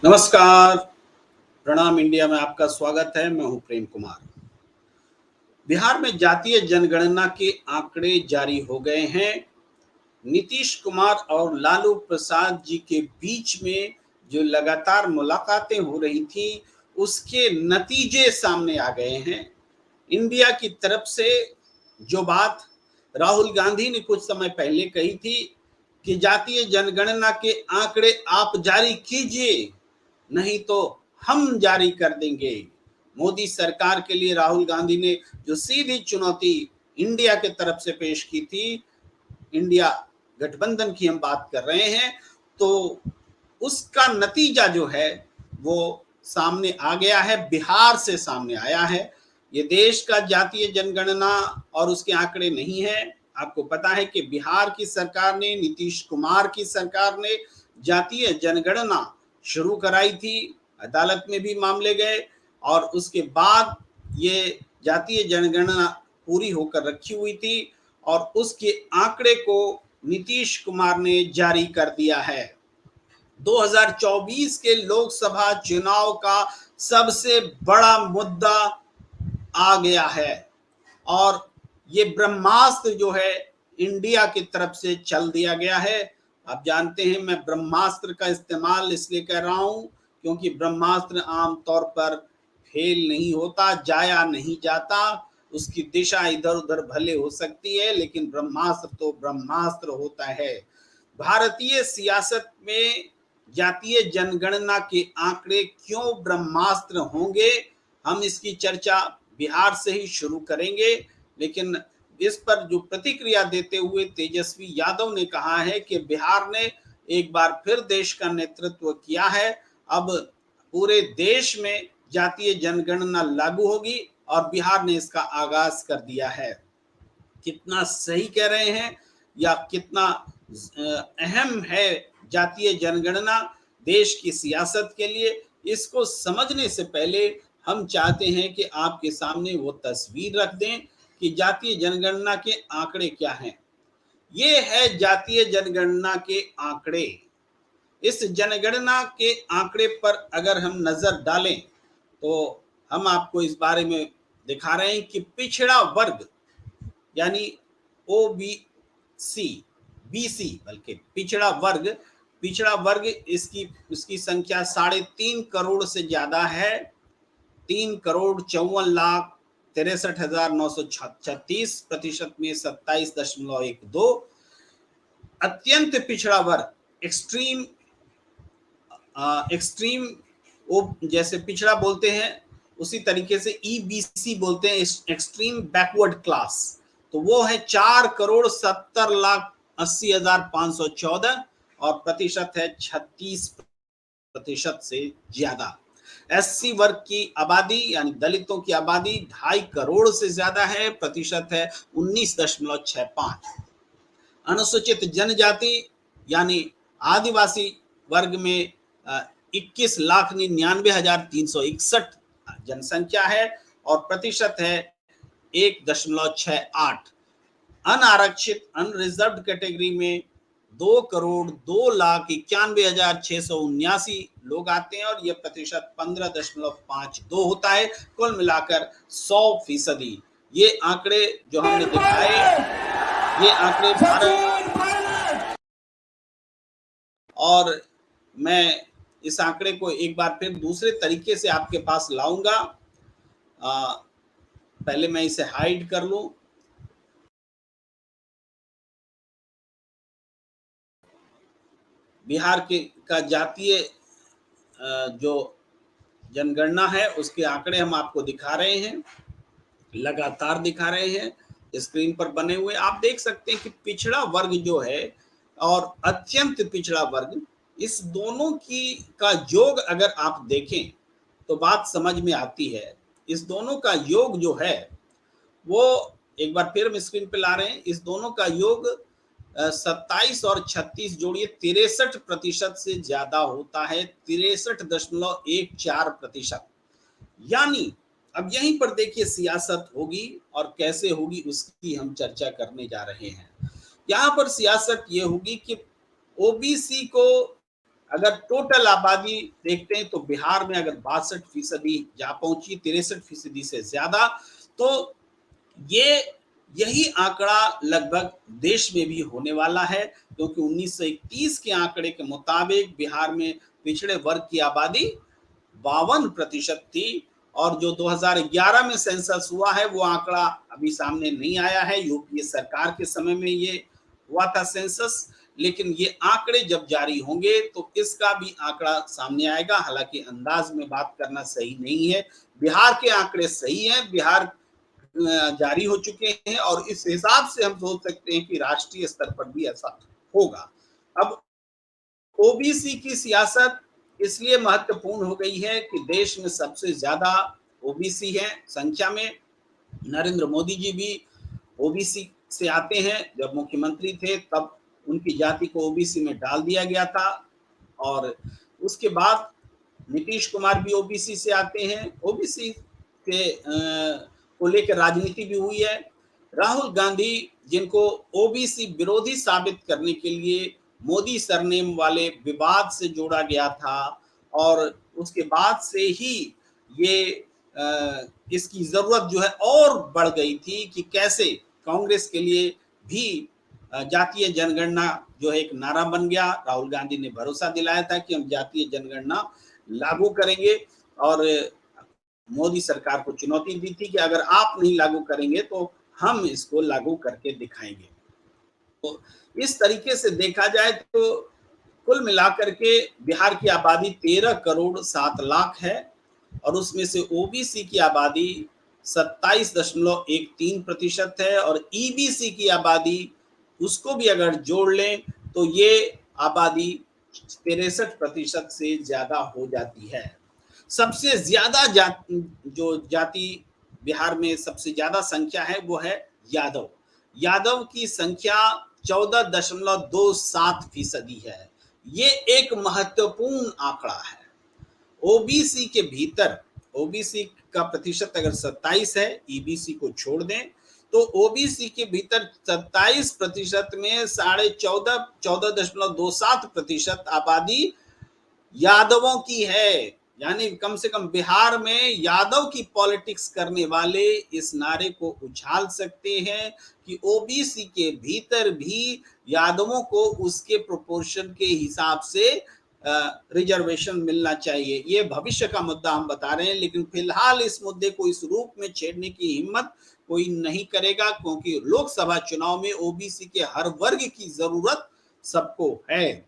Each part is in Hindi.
नमस्कार, प्रणाम इंडिया में आपका स्वागत है। मैं हूं प्रेम कुमार। बिहार में जातीय जनगणना के आंकड़े जारी हो गए हैं। नीतीश कुमार और लालू प्रसाद जी के बीच में जो लगातार मुलाकातें हो रही थी, उसके नतीजे सामने आ गए हैं। इंडिया की तरफ से जो बात राहुल गांधी ने कुछ समय पहले कही थी कि जातीय जनगणना के आंकड़े आप जारी कीजिए, नहीं तो हम जारी कर देंगे। मोदी सरकार के लिए राहुल गांधी ने जो सीधी चुनौती इंडिया के तरफ से पेश की थी, इंडिया गठबंधन की हम बात कर रहे हैं, तो उसका नतीजा जो है वो सामने आ गया है। बिहार से सामने आया है। ये देश का जातीय जनगणना और उसके आंकड़े नहीं है। आपको पता है कि बिहार की सरकार ने, नीतीश कुमार की सरकार ने जातीय जनगणना शुरू कराई थी। अदालत में भी मामले गए और उसके बाद ये जातीय जनगणना पूरी होकर रखी हुई थी और उसके आंकड़े को नीतीश कुमार ने जारी कर दिया है। 2024 के लोकसभा चुनाव का सबसे बड़ा मुद्दा आ गया है और ये ब्रह्मास्त्र जो है इंडिया की तरफ से चल दिया गया है। आप जानते हैं, मैं ब्रह्मास्त्र का इस्तेमाल इसलिए कर रहा हूं क्योंकि ब्रह्मास्त्र आमतौर पर फेल नहीं होता, जाया नहीं जाता। उसकी दिशा इधर उधर भले हो सकती है, लेकिन ब्रह्मास्त्र तो ब्रह्मास्त्र होता है। भारतीय सियासत में जातीय जनगणना के आंकड़े क्यों ब्रह्मास्त्र होंगे, हम इसकी चर्चा बिहार से ही शुरू करेंगे। लेकिन इस पर जो प्रतिक्रिया देते हुए तेजस्वी यादव ने कहा है कि बिहार ने एक बार फिर देश का नेतृत्व किया है। अब पूरे देश में जातीय जनगणना लागू होगी और बिहार ने इसका आगाज कर दिया है। कितना सही कह रहे हैं या कितना अहम है जातीय जनगणना देश की सियासत के लिए, इसको समझने से पहले हम चाहते हैं कि आपके सामने वो तस्वीर रख दें कि जातीय जनगणना के आंकड़े क्या हैं। ये है जातीय जनगणना के आंकड़े। इस जनगणना के आंकड़े पर अगर हम नजर डालें तो हम आपको इस बारे में दिखा रहे हैं कि पिछड़ा वर्ग यानी ओबीसी, बीसी बल्कि पिछड़ा वर्ग इसकी संख्या 3.5 करोड़ से ज्यादा है। 3,54,63,936, प्रतिशत में 27.12। अत्यंत पिछड़ा वर्ग एक्सट्रीम जैसे पिछड़ा बोलते हैं, उसी तरीके से ईबीसी बोलते हैं, एक्सट्रीम बैकवर्ड क्लास। तो वो है 4,70,80,514 और प्रतिशत है 36% से ज्यादा। एससी वर्ग की आबादी यानी दलितों की आबादी 2.5 करोड़ से ज्यादा है, प्रतिशत है 19.65। अनुसूचित जनजाति यानी आदिवासी वर्ग में 21,99,361 जनसंख्या है और प्रतिशत है 1.68। अनारक्षित अनरिजर्व्ड कैटेगरी में 2,02,91,679 लोग आते हैं और यह प्रतिशत 15.52 होता है। कुल मिलाकर 100%। ये आंकड़े जो हमने दिखाए, ये आंकड़े भारत, और मैं इस आंकड़े को एक बार फिर दूसरे तरीके से आपके पास लाऊंगा। पहले मैं इसे हाइड कर लूं। बिहार के का जातीय जो जनगणना है उसके आंकड़े हम आपको दिखा रहे हैं, लगातार दिखा रहे हैं, स्क्रीन पर बने हुए आप देख सकते हैं कि पिछड़ा वर्ग जो है और अत्यंत पिछड़ा वर्ग, इस दोनों की का योग अगर आप देखें तो बात समझ में आती है। इस दोनों का योग जो है वो एक बार फिर हम स्क्रीन पे ला रहे हैं। इस दोनों का योग 27 और 36 जोड़िए 63% से ज्यादा होता है, 63.14%। यानी अब यहीं पर देखिए सियासत होगी और कैसे होगी उसकी हम चर्चा करने जा रहे हैं। यहाँ पर सियासत ये होगी कि ओबीसी को अगर टोटल आबादी देखते हैं तो बिहार में अगर 62% जा पहुंची, 63% से ज्यादा, तो ये यही आंकड़ा लगभग देश में भी होने वाला है, क्योंकि 1931 के आंकड़े के मुताबिक बिहार में पिछड़े वर्ग की आबादी 52% थी, और जो 2011 में सेंसस हुआ है वो आंकड़ा अभी सामने नहीं आया है। यूपीए सरकार के समय में ये हुआ था सेंसस, लेकिन ये आंकड़े जब जारी होंगे तो इसका भी आंकड़ा सामने आएगा। हालांकि अंदाज में बात करना सही नहीं है, बिहार के आंकड़े सही हैं, बिहार जारी हो चुके हैं, और इस हिसाब से हम सोच सकते हैं कि राष्ट्रीय स्तर पर भी ऐसा होगा। अब ओबीसी की सियासत इसलिए महत्वपूर्ण हो गई है कि देश में सबसे ज्यादा ओबीसी है संख्या में। नरेंद्र मोदी जी भी ओबीसी से आते हैं, जब मुख्यमंत्री थे तब उनकी जाति को ओबीसी में डाल दिया गया था, और उसके बाद नीतीश कुमार भी ओबीसी से आते हैं। ओबीसी के को लेकर राजनीति भी हुई है। राहुल गांधी, जिनको ओबीसी विरोधी साबित करने के लिए मोदी सरनेम वाले विवाद से जोड़ा गया था, और उसके बाद से ही ये इसकी जरूरत जो है और बढ़ गई थी कि कैसे कांग्रेस के लिए भी जातीय जनगणना जो है एक नारा बन गया। राहुल गांधी ने भरोसा दिलाया था कि हम जातीय जनगणना लागू करेंगे, और मोदी सरकार को चुनौती दी थी कि अगर आप नहीं लागू करेंगे तो हम इसको लागू करके दिखाएंगे। तो इस तरीके से देखा जाए तो कुल मिलाकर के बिहार की आबादी 13 करोड़ 7 लाख है, और उसमें से ओबीसी की आबादी 27.13% है, और ईबीसी की आबादी उसको भी अगर जोड़ लें तो ये आबादी 63% से ज्यादा हो जाती है। सबसे ज्यादा जो जाति बिहार में सबसे ज्यादा संख्या है वो है यादव। यादव की संख्या 14.27% है। ये एक महत्वपूर्ण आंकड़ा है। ओबीसी के भीतर, ओबीसी का प्रतिशत अगर 27 है, ईबीसी को छोड़ दें, तो ओबीसी के भीतर 27% में 14.27% आबादी यादवों की है। यानी कम से कम बिहार में यादव की पॉलिटिक्स करने वाले इस नारे को उछाल सकते हैं कि ओबीसी के भीतर भी यादवों को उसके प्रोपोर्शन के हिसाब से रिजर्वेशन मिलना चाहिए। ये भविष्य का मुद्दा हम बता रहे हैं, लेकिन फिलहाल इस मुद्दे को इस रूप में छेड़ने की हिम्मत कोई नहीं करेगा, क्योंकि लोकसभा चुनाव में ओबीसी के हर वर्ग की जरूरत सबको है।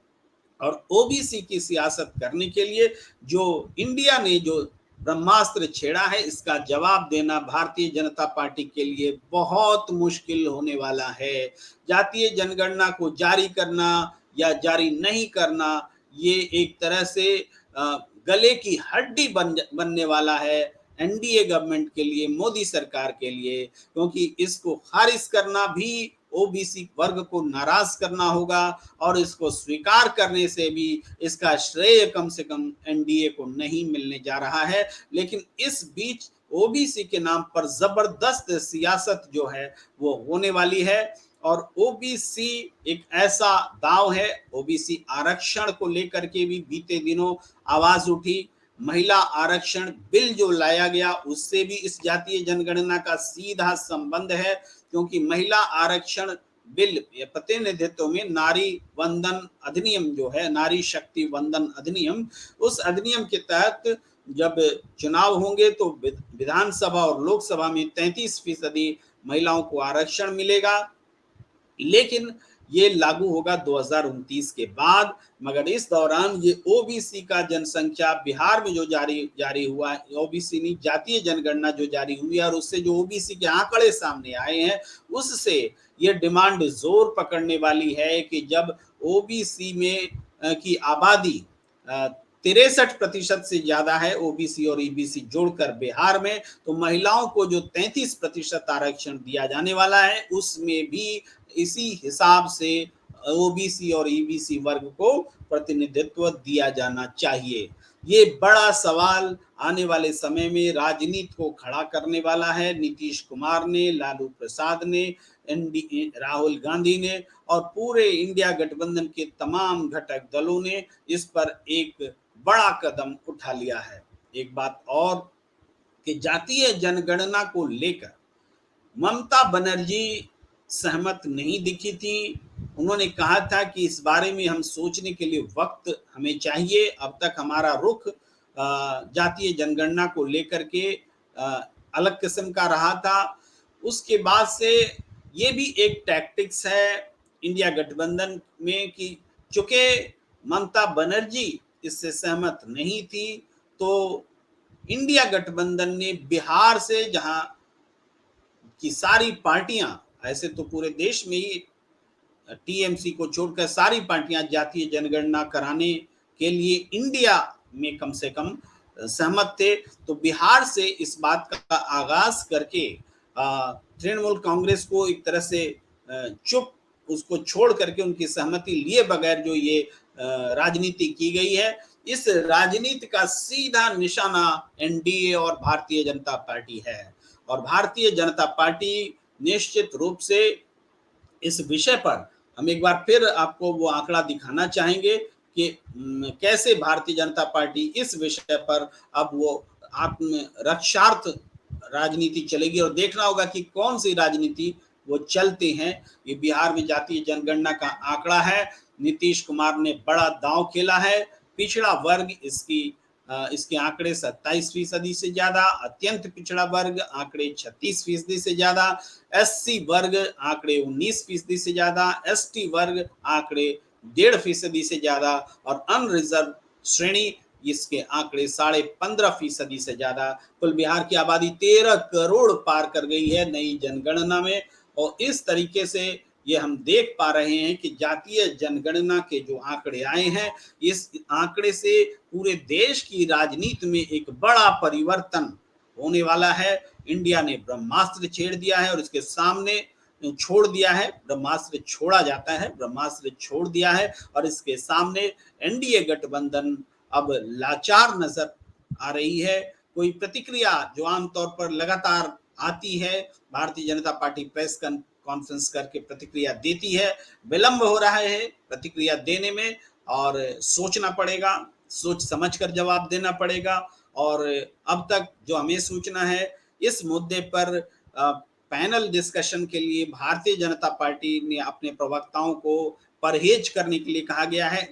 और ओबीसी की सियासत करने के लिए जो इंडिया ने जो ब्रह्मास्त्र छेड़ा है, इसका जवाब देना भारतीय जनता पार्टी के लिए बहुत मुश्किल होने वाला है। जातीय जनगणना को जारी करना या जारी नहीं करना, ये एक तरह से गले की हड्डी बनने वाला है एनडीए गवर्नमेंट के लिए, मोदी सरकार के लिए, क्योंकि इसको खारिज करना भी ओबीसी वर्ग को नाराज करना होगा, और इसको स्वीकार करने से भी इसका श्रेय कम से कम एनडीए को नहीं मिलने जा रहा है। लेकिन इस बीच ओबीसी के नाम पर जबरदस्त सियासत जो है वो होने वाली है, और ओबीसी एक ऐसा दांव है। ओबीसी आरक्षण को लेकर के भी बीते दिनों आवाज उठी। महिला आरक्षण बिल जो लाया गया उससे भी इस जातीय जनगणना का सीधा संबंध है, क्योंकि महिला आरक्षण बिल प्रतिनिधित्व में नारी वंदन अधिनियम जो है, नारी शक्ति वंदन अधिनियम, उस अधिनियम के तहत जब चुनाव होंगे तो विधानसभा और लोकसभा में 33% महिलाओं को आरक्षण मिलेगा। लेकिन ये लागू होगा 2029 के बाद, मगर इस दौरान ये ओबीसी का जनसंख्या बिहार में जो जारी हुआ है, ओबीसी नहीं जातीय जनगणना जो जारी हुई है, और उससे जो ओबीसी के आंकड़े सामने आए हैं, उससे ये डिमांड जोर पकड़ने वाली है कि जब ओबीसी में की आबादी 63% से ज्यादा है, ओबीसी और ईबीसी जोड़कर बिहार में, तो महिलाओं को जो 33% आरक्षण दिया जाने वाला है उसमें भी इसी हिसाब से ओबीसी और ईबीसी वर्ग को प्रतिनिधित्व दिया जाना चाहिए। ये बड़ा सवाल आने वाले समय में राजनीति को खड़ा करने वाला है। नीतीश कुमार ने, लालू प्रसाद ने, राहुल गांधी ने और पूरे इंडिया गठबंधन के तमाम घटक दलों ने इस पर एक बड़ा कदम उठा लिया है। एक बात और कि जातीय जनगणना को लेकर ममता बनर्जी सहमत नहीं दिखी थी। उन्होंने कहा था कि इस बारे में हम सोचने के लिए वक्त हमें चाहिए। अब तक हमारा रुख जातीय जनगणना को लेकर के अलग किस्म का रहा था। उसके बाद से ये भी एक टैक्टिक्स है इंडिया गठबंधन में कि चूंकि ममता बनर्जी इससे सहमत नहीं थी, तो इंडिया गठबंधन ने बिहार से, जहां की सारी पार्टियां, ऐसे तो पूरे देश में ही टीएमसी को छोड़कर सारी पार्टियां जातीय जनगणना कराने के लिए इंडिया में कम से कम सहमत थे, तो बिहार से इस बात का आगाज करके तृणमूल कांग्रेस को एक तरह से चुप, उसको छोड़ करके उनकी सहमति लिए बगैर जो ये राजनीति की गई है, इस राजनीति का सीधा निशाना एनडीए और भारतीय जनता पार्टी है। और भारतीय जनता पार्टी निश्चित रूप से इस विषय पर हम एक बार फिर आपको वो आंकड़ा दिखाना चाहेंगे कि कैसे भारतीय जनता पार्टी इस विषय पर अब वो आत्मरक्षार्थ राजनीति चलेगी, और देखना होगा कि कौन सी राजनीति वो चलते हैं। ये बिहार में जातीय जनगणना का आंकड़ा है। नीतीश कुमार ने बड़ा दांव खेला है। पिछड़ा वर्ग इसके आंकड़े 27% से ज्यादा, अत्यंत पिछड़ा वर्ग आंकड़े 36% से ज्यादा, एससी वर्ग आंकड़े 19% से ज्यादा, एसटी वर्ग आंकड़े 1.5% से ज्यादा और अनरिजर्व श्रेणी इसके आंकड़े 15.5% से ज्यादा। कुल बिहार की आबादी 13 करोड़ पार कर गई है नई जनगणना में। और इस तरीके से ये हम देख पा रहे हैं कि जातीय जनगणना के जो आंकड़े आए हैं, इस आंकड़े से पूरे देश की राजनीति में एक बड़ा परिवर्तन होने वाला है। इंडिया ने ब्रह्मास्त्र छेड़ दिया है और इसके सामने छोड़ दिया है, ब्रह्मास्त्र छोड़ा जाता है, ब्रह्मास्त्र छोड़ दिया है और इसके सामने एनडीए गठबंधन अब लाचार नजर आ रही है। कोई प्रतिक्रिया जो आमतौर पर लगातार आती है, Bharatiya Janata party press conference करके प्रतिक्रिया देती है, विलंब हो रहा है प्रतिक्रिया देने में और सोचना पड़ेगा, सोच समझ कर जवाब देना पड़ेगा। और अब तक जो हमें सूचना है, इस मुद्दे पर पैनल डिस्कशन के लिए भारतीय जनता पार्टी ने अपने प्रवक्ताओं को परहेज करने के लिए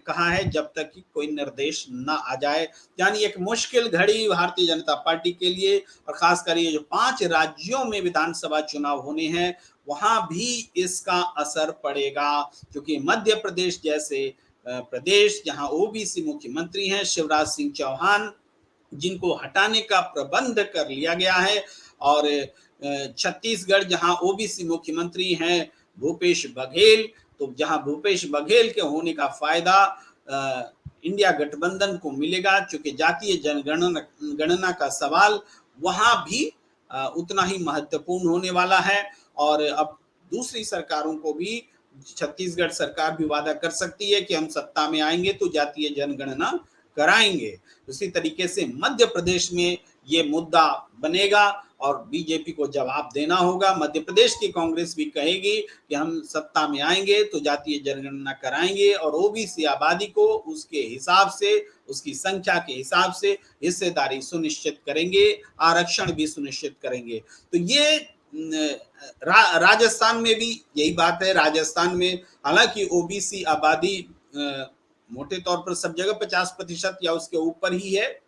कहा है जब तक कि कोई निर्देश न आ जाए। यानी एक मुश्किल घड़ी भारतीय जनता पार्टी के लिए, और खासकर ये जो 5 राज्यों में विधानसभा चुनाव होने हैं वहां भी इसका असर पड़ेगा, क्योंकि मध्य प्रदेश जैसे प्रदेश जहां ओबीसी मुख्यमंत्री हैं शिवराज सिंह चौहान, जिनको हटाने का प्रबंध कर लिया गया है, और छत्तीसगढ़ जहां ओबीसी मुख्यमंत्री हैं भूपेश बघेल, तो जहां भूपेश बघेल के होने का फायदा इंडिया गठबंधन को मिलेगा, क्योंकि जातीय जनगणना का सवाल वहां भी उतना ही महत्वपूर्ण होने वाला है। और अब दूसरी सरकारों को भी, छत्तीसगढ़ सरकार भी वादा कर सकती है कि हम सत्ता में आएंगे तो जातीय जनगणना कराएंगे। उसी तरीके से मध्य प्रदेश में ये मुद्दा बनेगा और बीजेपी को जवाब देना होगा। मध्य प्रदेश की कांग्रेस भी कहेगी कि हम सत्ता में आएंगे तो जातीय जनगणना कराएंगे और ओबीसी आबादी को उसके हिसाब से, उसकी संख्या के हिसाब से हिस्सेदारी सुनिश्चित करेंगे, आरक्षण भी सुनिश्चित करेंगे। तो ये राजस्थान में भी यही बात है। राजस्थान में हालांकि ओबीसी आबादी मोटे तौर पर सब जगह 50% या उसके ऊपर ही है,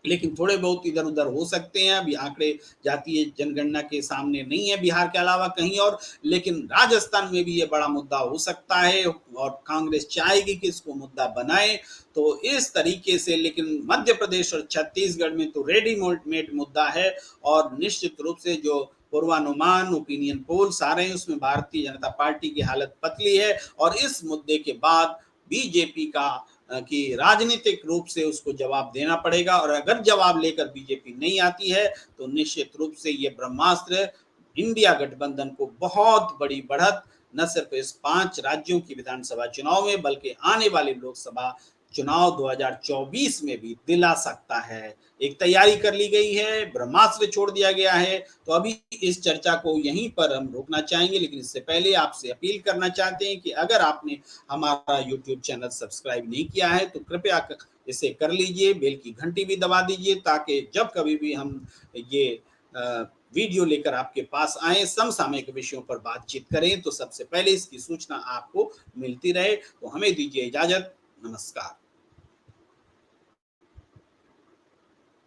लेकिन थोड़े बहुत इधर उधर हो सकते हैं। अभी आंकड़े जातीय जनगणना के सामने नहीं है बिहार के अलावा कहीं और, लेकिन राजस्थान में भी ये बड़ा मुद्दा हो सकता है और कांग्रेस चाहेगी कि इसको मुद्दा बनाए। तो इस तरीके से, लेकिन मध्य प्रदेश और छत्तीसगढ़ में तो रेडीमेड मुद्दा है और निश्चित रूप से जो पूर्वानुमान, ओपिनियन पोल्स आ रहे हैं उसमें भारतीय जनता पार्टी की हालत पतली है और इस मुद्दे के बाद बीजेपी का कि राजनीतिक रूप से उसको जवाब देना पड़ेगा। और अगर जवाब लेकर बीजेपी नहीं आती है तो निश्चित रूप से ये ब्रह्मास्त्र इंडिया गठबंधन को बहुत बड़ी बढ़त न सिर्फ इस 5 राज्यों की विधानसभा चुनाव में बल्कि आने वाले लोकसभा चुनाव 2024 में भी दिला सकता है। एक तैयारी कर ली गई है, ब्रह्मास्त्र छोड़ दिया गया है। तो अभी इस चर्चा को यहीं पर हम रोकना चाहेंगे, लेकिन इससे पहले आपसे अपील करना चाहते हैं कि अगर आपने हमारा यूट्यूब चैनल सब्सक्राइब नहीं किया है तो कृपया इसे कर लीजिए, बेल की घंटी भी दबा दीजिए, ताकि जब कभी भी हम ये वीडियो लेकर आपके पास आए, समसामयिक विषयों पर बातचीत करें, तो सबसे पहले इसकी सूचना आपको मिलती रहे। तो हमें दीजिए इजाजत। नमस्कार।